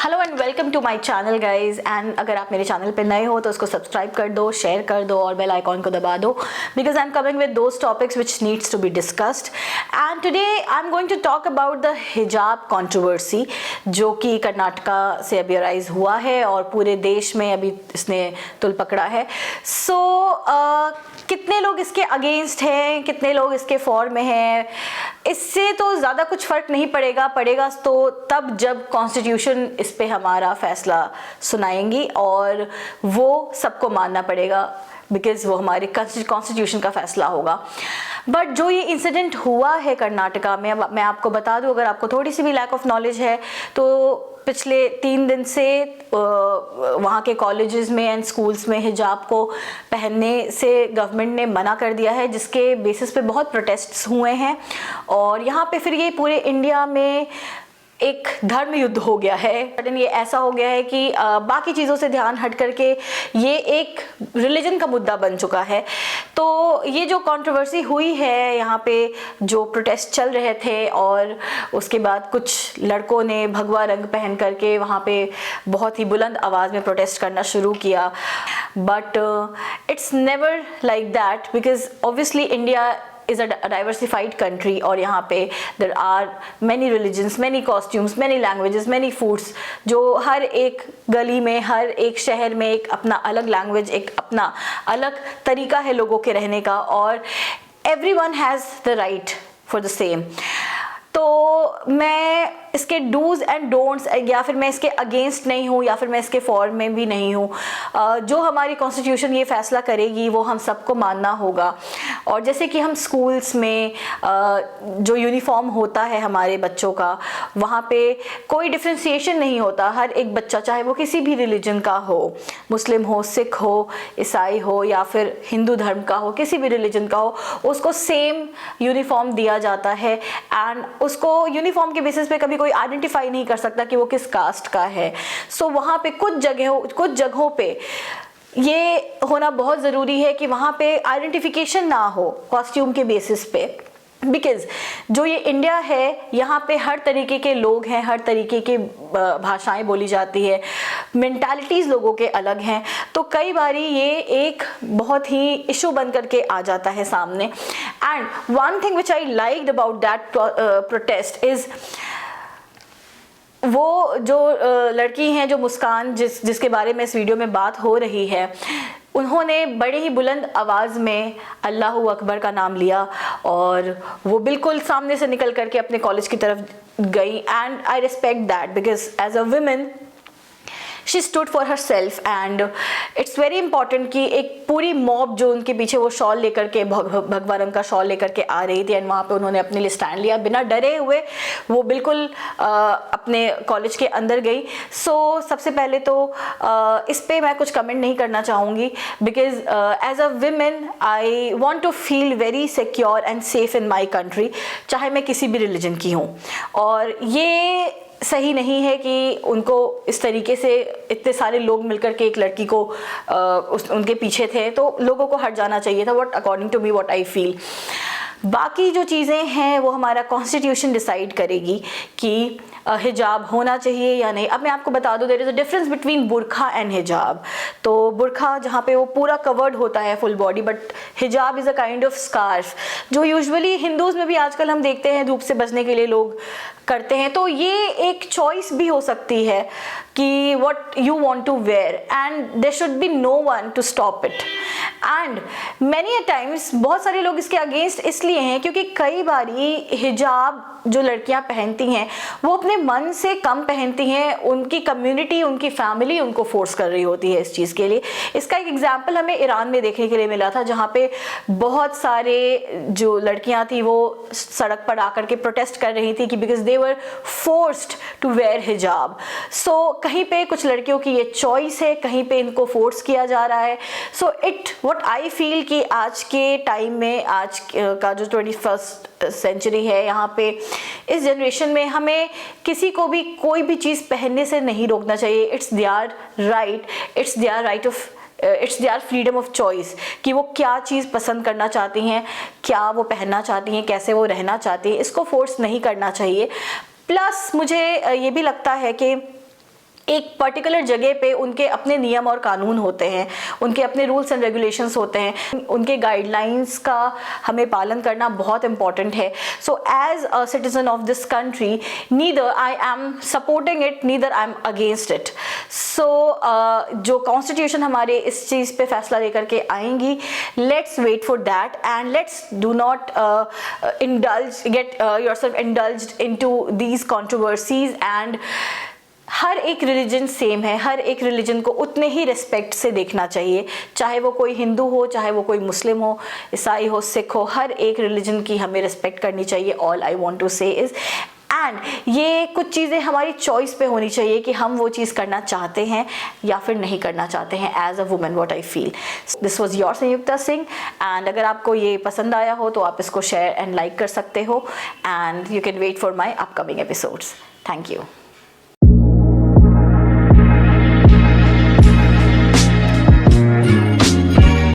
Hello and welcome to my channel guys. And अगर आप मेरे चैनल पे नए हो तो उसको सब्सक्राइब कर दो, शेयर कर दो और बेल आइकॉन को दबा दो, because I am coming with those topics which needs to be discussed. And today I am going to talk about the hijab controversy, जो कि कर्नाटका से अभी अराइज हुआ है और पूरे देश में अभी इसने तुल पकड़ा है। कितने लोग इसके अगेंस्ट हैं, कितने लोग इसके फॉर में हैं, इससे तो ज़्यादा कुछ फ़र्क नहीं पड़ेगा तो तब जब कॉन्स्टिट्यूशन इस पे हमारा फैसला सुनाएंगी और वो सबको मानना पड़ेगा, बिकॉज वो हमारे कॉन्स्टिट्यूशन का फैसला होगा। बट जो ये इंसिडेंट हुआ है कर्नाटका में, अब मैं आपको बता दूं, अगर आपको थोड़ी सी भी लैक ऑफ नॉलेज है तो पिछले 3 दिन से वहाँ के कॉलेजेस में एंड स्कूल्स में हिजाब को पहनने से गवर्नमेंट ने मना कर दिया है, जिसके बेसिस पे बहुत प्रोटेस्ट्स हुए हैं। और यहाँ पे फिर ये पूरे इंडिया में एक धर्म युद्ध हो गया है। ये ऐसा हो गया है कि बाकी चीज़ों से ध्यान हट करके ये एक रिलीजन का मुद्दा बन चुका है। तो ये जो कंट्रोवर्सी हुई है, यहाँ पे जो प्रोटेस्ट चल रहे थे और उसके बाद कुछ लड़कों ने भगवा रंग पहन करके वहाँ पे बहुत ही बुलंद आवाज़ में प्रोटेस्ट करना शुरू किया। But it's never like that, because obviously India is a diversified country और यहाँ पे there are many religions, many costumes, many languages, many foods, जो हर एक गली में, हर एक शहर में एक अपना अलग लैंग्वेज, एक अपना अलग तरीका है लोगों के रहने का, और everyone has the right for the same। तो मैं इसके डूज एंड डोंट्स, या फिर मैं इसके अगेंस्ट नहीं हूँ या फिर मैं इसके फॉर में भी नहीं हूँ। जो हमारी कॉन्स्टिट्यूशन ये फैसला करेगी वो हम सबको मानना होगा। और जैसे कि हम स्कूल्स में जो यूनिफॉर्म होता है हमारे बच्चों का, वहाँ पे कोई डिफ्रेंशिएशन नहीं होता। हर एक बच्चा, चाहे वो किसी भी रिलीजन का हो, मुस्लिम हो, सिख हो, ईसाई हो या फिर हिंदू धर्म का हो, किसी भी रिलीजन का हो, उसको सेम यूनिफॉर्म दिया जाता है। एंड उसको यूनिफॉर्म के बेसिस पे कभी कोई आइडेंटिफाई नहीं कर सकता कि वो किस कास्ट का है। सो वहाँ पे कुछ जगहों पे ये होना बहुत ज़रूरी है कि वहाँ पे आइडेंटिफिकेशन ना हो कॉस्ट्यूम के बेसिस पे, बिकॉज जो ये इंडिया है, यहाँ पे हर तरीके के लोग हैं, हर तरीके की भाषाएं बोली जाती है, मेंटालिटीज़ लोगों के अलग हैं। तो कई बारी ये एक बहुत ही इशू बन करके आ जाता है सामने। And one thing which I liked about that protest is, वो जो लड़की हैं, जो मुस्कान, जिसके बारे में इस वीडियो में बात हो रही है, उन्होंने बड़े ही बुलंद आवाज़ में अल्लाहू अकबर का नाम लिया और वो बिल्कुल सामने से निकल करके अपने कॉलेज की तरफ गई। And I respect that, because as a women she stood for herself. And it's very important कि एक पूरी मॉब जो उनके पीछे वो शॉल लेकर के, भगवा रंग का शॉल लेकर के आ रही थी, एंड वहाँ पे उन्होंने अपने लिए स्टैंड लिया, बिना डरे हुए वो बिल्कुल अपने कॉलेज के अंदर गई। सो सबसे पहले तो इस पे मैं कुछ कमेंट नहीं करना चाहूँगी, because as a women I want to feel very secure and safe in my country, चाहे मैं किसी भी रिलीजन की हूँ। और ये सही नहीं है कि उनको इस तरीके से इतने सारे लोग मिलकर के एक लड़की को उनके पीछे थे, तो लोगों को हट जाना चाहिए था। What according to me, what I feel. बाकी जो चीज़ें हैं वो हमारा कॉन्स्टिट्यूशन डिसाइड करेगी कि हिजाब होना चाहिए या नहीं। अब मैं आपको बता दूं, there is a difference between burqa and hijab. तो बुरखा जहाँ पे वो पूरा कवर्ड होता है फुल बॉडी, बट हिजाब is a kind of scarf, जो यूजुअली हिंदूज़ में भी आजकल हम देखते हैं धूप से बचने के लिए लोग करते हैं। तो ये एक चॉइस भी हो सकती है कि what you want to wear, and there should be no one to stop it. And many a times बहुत सारे लोग इसके अगेंस्ट इसलिए हैं क्योंकि कई बारी हिजाब जो लड़कियां पहनती हैं वो अपने मन से कम पहनती हैं, उनकी कम्युनिटी, उनकी फैमिली उनको फोर्स कर रही होती है इस चीज़ के लिए। इसका एक एग्जाम्पल हमें ईरान में देखने के लिए मिला था, जहाँ पे बहुत सारे जो लड़कियां थी वो सड़क पर आकर के प्रोटेस्ट कर रही थी कि because they were forced to wear hijab. So कहीं पे कुछ लड़कियों की ये चॉइस है, कहीं पे इनको फोर्स किया जा रहा है। सो व्हाट आई फील कि आज के टाइम में, आज का जो 21st सेंचुरी है, यहाँ पे इस जनरेशन में हमें किसी को भी कोई भी चीज़ पहनने से नहीं रोकना चाहिए। It's their right, it's their right of, it's their freedom of choice कि वो क्या चीज़ पसंद करना चाहती हैं, क्या वो पहनना चाहती हैं, कैसे वो रहना चाहती हैं, इसको फोर्स नहीं करना चाहिए। प्लस मुझे ये भी लगता है कि एक पर्टिकुलर जगह पे उनके अपने नियम और कानून होते हैं, उनके अपने रूल्स एंड रेगुलेशंस होते हैं, उनके गाइडलाइंस का हमें पालन करना बहुत इंपॉर्टेंट है. So as a citizen of this country, neither I am supporting it, neither I am against it. So जो कॉन्स्टिट्यूशन हमारे इस चीज़ पे फैसला लेकर के आएंगी, let's wait for that and let's do not get yourself indulged into these controversies. And हर एक रिलीजन सेम है, हर एक रिलीजन को उतने ही रिस्पेक्ट से देखना चाहिए, चाहे वो कोई हिंदू हो, चाहे वो कोई मुस्लिम हो, ईसाई हो, सिख हो, हर एक रिलीजन की हमें रिस्पेक्ट करनी चाहिए. ऑल आई वांट टू से इज, एंड ये कुछ चीज़ें हमारी चॉइस पे होनी चाहिए कि हम वो चीज़ करना चाहते हैं या फिर नहीं करना चाहते हैं. As a women what I feel. This was your Sanyukta Singh, and अगर आपको ये पसंद आया हो तो आप इसको शेयर एंड लाइक कर सकते हो, and you can wait for my upcoming episodes. Thank you.